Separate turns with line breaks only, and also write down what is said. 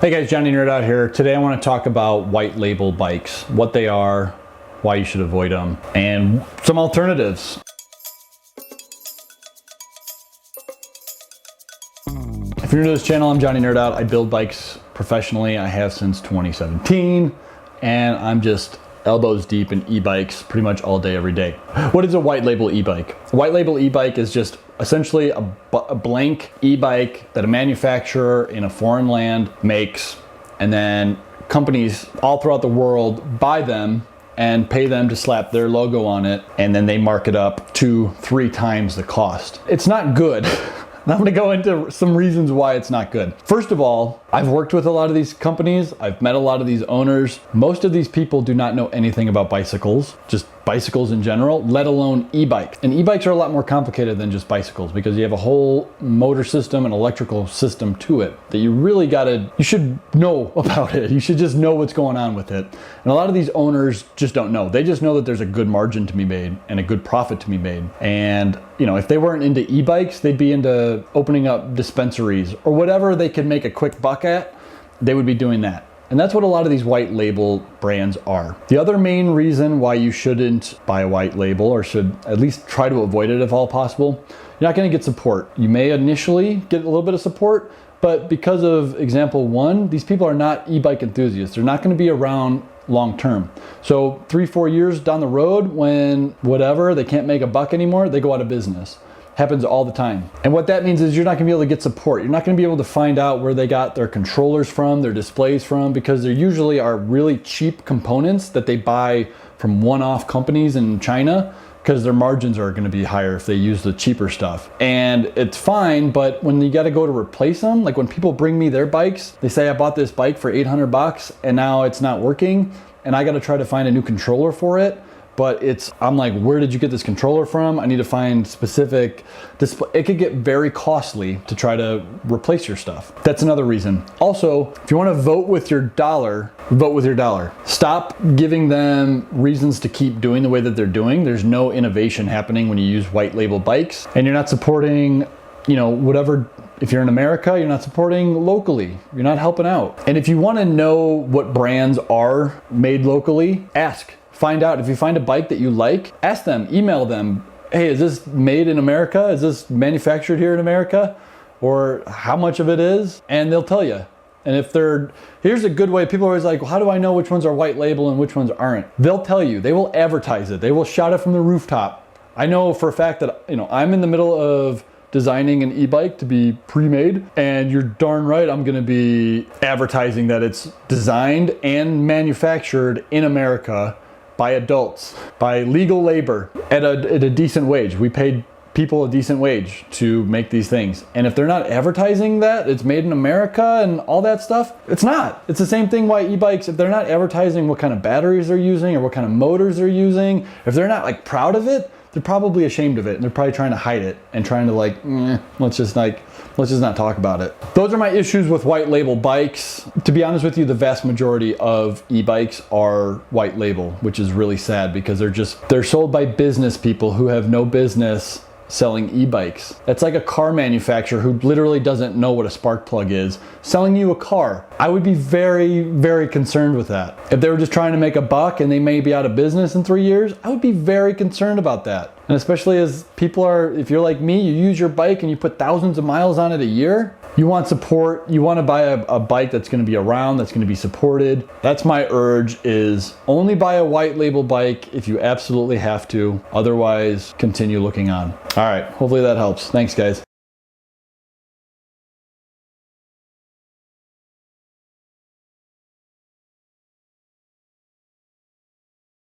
Hey guys, Johnny Nerd out here. Today I want to talk about white label bikes, what they are, why you should avoid them, and some alternatives. If you're new to this channel, I'm Johnny Nerd Out. I build bikes professionally. I have since 2017, and I'm just elbows deep in e-bikes pretty much all day, every day. What is a white label e-bike? A white label e-bike is just essentially a blank e-bike that a manufacturer in a foreign land makes, and then companies all throughout the world buy them and pay them to slap their logo on it, and then they mark it up 2-3 times the cost. It's not good. And I'm gonna go into some reasons why it's not good. First of all, I've worked with a lot of these companies. I've met a lot of these owners. Most of these people do not know anything about bicycles, just bicycles in general, let alone e-bikes. And e-bikes are a lot more complicated than just bicycles because you have a whole motor system and electrical system to it that you should know about it. You should just know what's going on with it. And a lot of these owners just don't know. They just know that there's a good margin to be made and a good profit to be made. And you know, if they weren't into e-bikes, they'd be into opening up dispensaries or whatever they could make a quick buck at, they would be doing that. And that's what a lot of these white label brands are. The other main reason why you shouldn't buy a white label, or should at least try to avoid it if all possible, you're not gonna get support. You may initially get a little bit of support, but because of example one, these people are not e-bike enthusiasts. They're not gonna be around long term. So 3-4 years down the road, when whatever, they can't make a buck anymore, they go out of business. Happens all the time. And what that means is you're not gonna be able to get support. You're not gonna be able to find out where they got their controllers from, their displays from, because there usually are really cheap components that they buy from one-off companies in China, because their margins are gonna be higher if they use the cheaper stuff. And it's fine, but when you gotta go to replace them, like when people bring me their bikes, they say I bought this bike for 800 bucks and now it's not working, and I gotta try to find a new controller for it. But I'm like, where did you get this controller from? I need to find specific display. It could get very costly to try to replace your stuff. That's another reason. Also, if you want to vote with your dollar, vote with your dollar. Stop giving them reasons to keep doing the way that they're doing. There's no innovation happening when you use white label bikes, and you're not supporting, you know, whatever. If you're in America, you're not supporting locally. You're not helping out. And if you want to know what brands are made locally, ask. Find out. If you find a bike that you like, ask them, email them, hey, is this made in America? Is this manufactured here in America? Or how much of it is? And they'll tell you. And if here's a good way, people are always like, well, how do I know which ones are white label and which ones aren't? They'll tell you, they will advertise it. They will shout it from the rooftop. I know for a fact that, you know, I'm in the middle of designing an e-bike to be pre-made, and you're darn right I'm gonna be advertising that it's designed and manufactured in America by adults, by legal labor, at a decent wage. We paid people a decent wage to make these things. And if they're not advertising that it's made in America and all that stuff, it's not. It's the same thing why e-bikes, if they're not advertising what kind of batteries they're using or what kind of motors they're using, if they're not like proud of it, they're probably ashamed of it, and they're probably trying to hide it and trying to like, let's just not talk about it. Those are my issues with white label bikes. To be honest with you, the vast majority of e-bikes are white label, which is really sad because they're sold by business people who have no business selling e-bikes. That's like a car manufacturer who literally doesn't know what a spark plug is selling you a car. I would be very, very concerned with that. If they were just trying to make a buck and they may be out of business in 3 years, I would be very concerned about that. And especially as people are, if you're like me, you use your bike and you put thousands of miles on it a year, you want support, you want to buy a bike that's going to be around, that's going to be supported. That's my urge, is only buy a white label bike if you absolutely have to. Otherwise, continue looking on. All right, hopefully that helps. Thanks, guys.